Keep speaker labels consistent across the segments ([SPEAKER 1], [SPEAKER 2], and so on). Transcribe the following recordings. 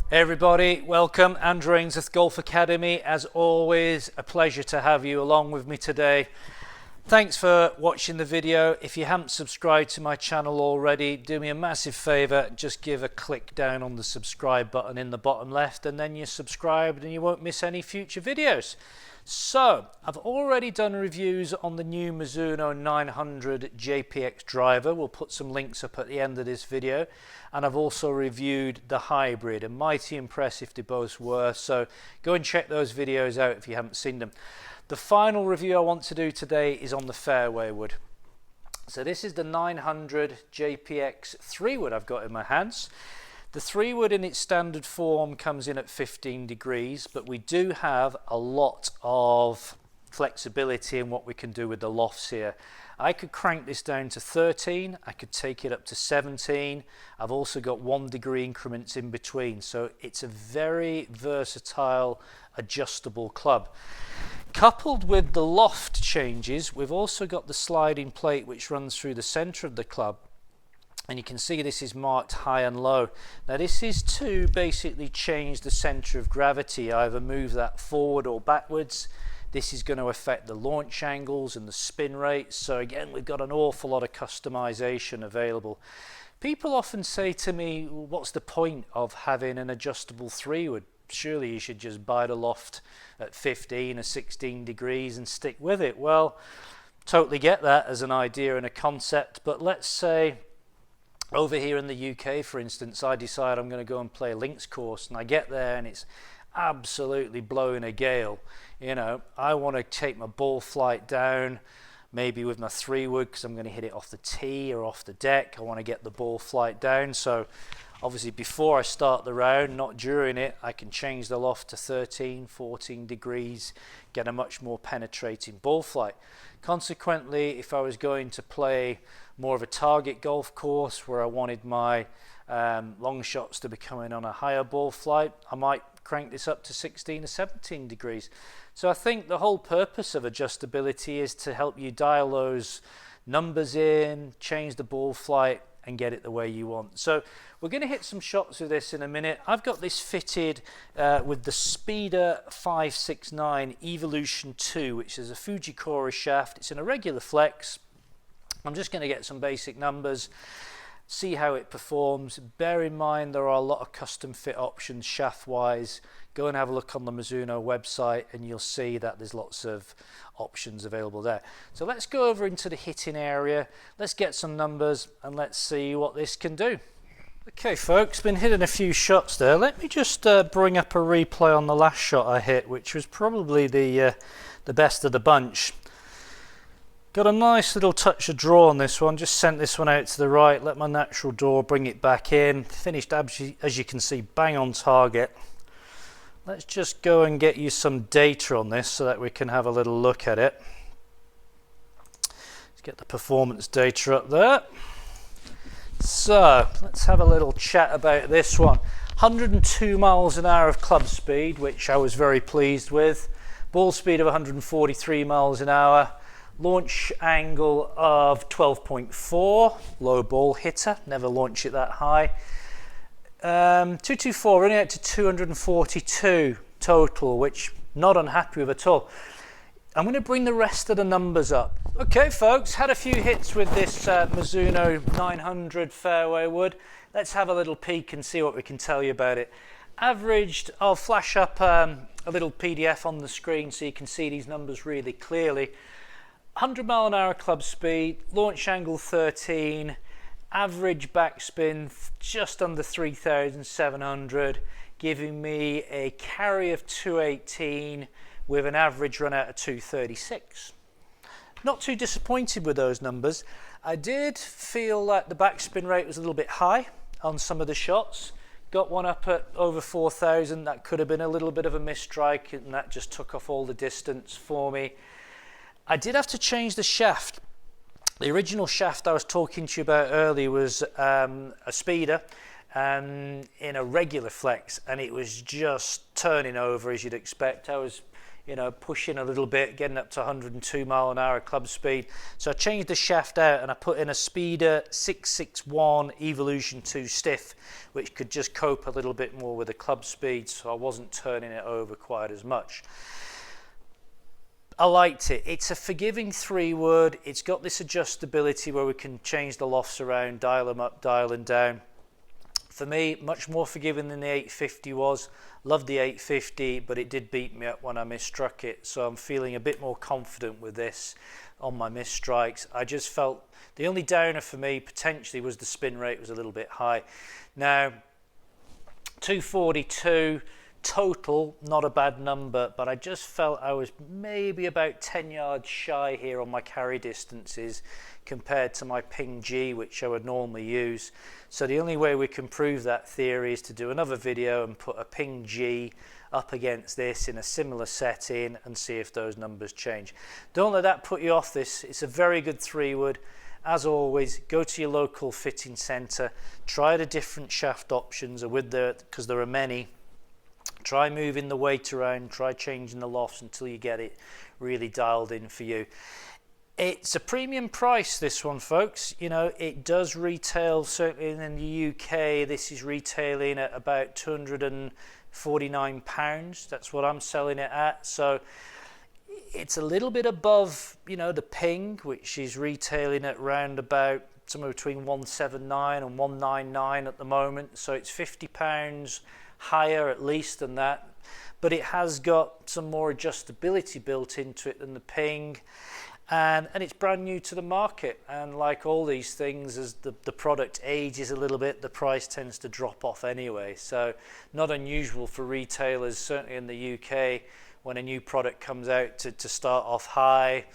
[SPEAKER 1] Hey everybody, welcome. Andrew Ainsworth Golf Academy. As always, a pleasure to have you along with me today. Thanks for watching the video. If you haven't subscribed to my channel already, do me a massive favor, just give a click down on the subscribe button in the bottom left, and then you're subscribed and you won't miss any future videos. So, I've already done reviews on the new Mizuno 900 JPX driver. We'll put some links up at the end of this video. And I've also reviewed the hybrid, and mighty impressive they both were. So, go and check those videos out if you haven't seen them. The final review I want to do today is on the fairway wood. So this is the 900 JPX 3 wood I've got in my hands. The 3 wood in its standard form comes in at 15 degrees, but we do have a lot of flexibility in what we can do with the lofts here. I could crank this down to 13, I could take it up to 17. I've also got 1 degree increments in between, so it's a very versatile, adjustable club. Coupled with the loft changes, we've also got the sliding plate which runs through the center of the club. And you can see this is marked high and low. Now this is to basically change the center of gravity, either move that forward or backwards. This is going to affect the launch angles and the spin rates. So again, we've got an awful lot of customization available. People often say to me, what's the point of having an adjustable 3 wood? Surely you should just buy the loft at 15 or 16 degrees and stick with it. Well, totally get that as an idea and a concept, but let's say over here in the UK, for instance, I decide I'm going to go and play a links course, and I get there and it's absolutely blowing a gale. You know, I want to take my ball flight down, maybe with my 3 wood, because I'm going to hit it off the tee or off the deck. I want to get the ball flight down. So obviously before I start the round, not during it, I can change the loft to 13, 14 degrees, get a much more penetrating ball flight. Consequently, if I was going to play more of a target golf course where I wanted my long shots to be coming on a higher ball flight, I might crank this up to 16 or 17 degrees. So I think the whole purpose of adjustability is to help you dial those numbers in, change the ball flight, and get it the way you want. So we're going to hit some shots with this in a minute. I've got this fitted with the Speeder 569 Evolution 2, which is a Fujikura shaft. It's in a regular flex. I'm just going to get some basic numbers, see how it performs. Bear in mind there are a lot of custom fit options shaft wise. Go and have a look on the Mizuno website and you'll see that there's lots of options available there. So let's go over into the hitting area, let's get some numbers and let's see what this can do. Okay folks, been hitting a few shots there. Let me just bring up a replay on the last shot I hit, which was probably the best of the bunch. Got a nice little touch of draw on this one, just sent this one out to the right, let my natural draw bring it back in. Finished, as you can see, bang on target. Let's just go and get you some data on this so that we can have a little look at it. Let's get the performance data up there. So, let's have a little chat about this one. 102 miles an hour of club speed, which I was very pleased with. Ball speed of 143 miles an hour. Launch angle of 12.4, low ball hitter, never launch it that high. 224 running out to 242 total, which not unhappy with at all. I'm going to bring the rest of the numbers up. Okay folks, had a few hits with this Mizuno 900 fairway wood. Let's have a little peek and see what we can tell you about it. Averaged, I'll flash up a little PDF on the screen so you can see these numbers really clearly. 100 mile an hour club speed, launch angle 13, average backspin just under 3,700, giving me a carry of 218 with an average run out of 236. Not too disappointed with those numbers. I did feel like the backspin rate was a little bit high on some of the shots. Got one up at over 4,000, that could have been a little bit of a misstrike and that just took off all the distance for me. I did have to change the shaft. The original shaft I was talking to you about earlier was a speeder in a regular flex, and it was just turning over as you'd expect. I was you know, pushing a little bit, getting up to 102 mile an hour club speed. So I changed the shaft out and I put in a Speeder 661 Evolution 2 stiff, which could just cope a little bit more with the club speed, so I wasn't turning it over quite as much. I liked it. It's a forgiving 3-wood. It's got this adjustability where we can change the lofts around, dial them up, dial them down. For me, much more forgiving than the 850 was. Loved the 850, but it did beat me up when I misstruck it. So I'm feeling a bit more confident with this on my misstrikes. I just felt the only downer for me potentially was the spin rate was a little bit high. Now, 242 total, not a bad number, but I just felt I was maybe about 10 yards shy here on my carry distances compared to my ping G, which I would normally use. So the only way we can prove that theory is to do another video and put a ping G up against this in a similar setting and see if those numbers change. Don't let that put you off this. It's a very good 3-wood. As always, go to your local fitting centre, try the different shaft options because there are many. Try moving the weight around, try changing the lofts until you get it really dialed in for you. It's a premium price, this one, folks. You know, it does retail, certainly in the UK, this is retailing at about £249. That's what I'm selling it at. So it's a little bit above, you know, the Ping, which is retailing at round about somewhere between 179 and 199 at the moment. So it's £50 higher at least than that, but it has got some more adjustability built into it than the Ping, and it's brand new to the market. And like all these things, as the product ages a little bit, the price tends to drop off anyway. So not unusual for retailers, certainly in the UK, when a new product comes out to start off high.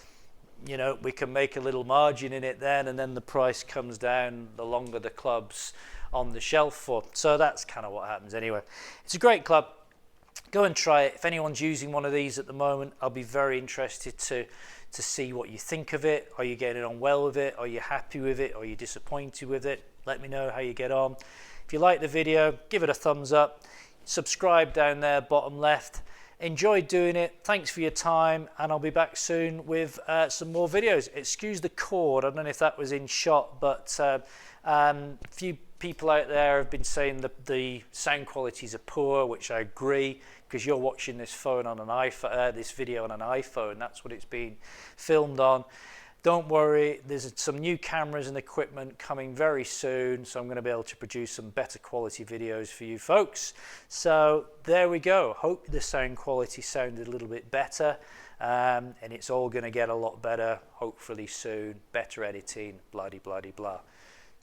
[SPEAKER 1] You know, we can make a little margin in it then, and then the price comes down the longer the club's on the shelf for. So that's kind of what happens anyway. It's a great club. Go and try it. If anyone's using one of these at the moment, I'll be very interested to see what you think of it. Are you getting on well with it? Are you happy with it? Are you disappointed with it? Let me know how you get on. If you like the video, give it a thumbs up. Subscribe down there, bottom left. Enjoyed doing it. Thanks for your time, and I'll be back soon with some more videos. Excuse the cord. I don't know if that was in shot, but few people out there have been saying that the sound qualities are poor, which I agree, because you're watching this phone on an iPhone, this video on an iPhone. That's what it's been filmed on. Don't worry, there's some new cameras and equipment coming very soon, so I'm going to be able to produce some better quality videos for you folks. So there we go. Hope the sound quality sounded a little bit better, and it's all going to get a lot better hopefully soon. Better editing, blah de blah de blah.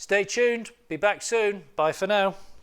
[SPEAKER 1] Stay tuned, be back soon. Bye for now.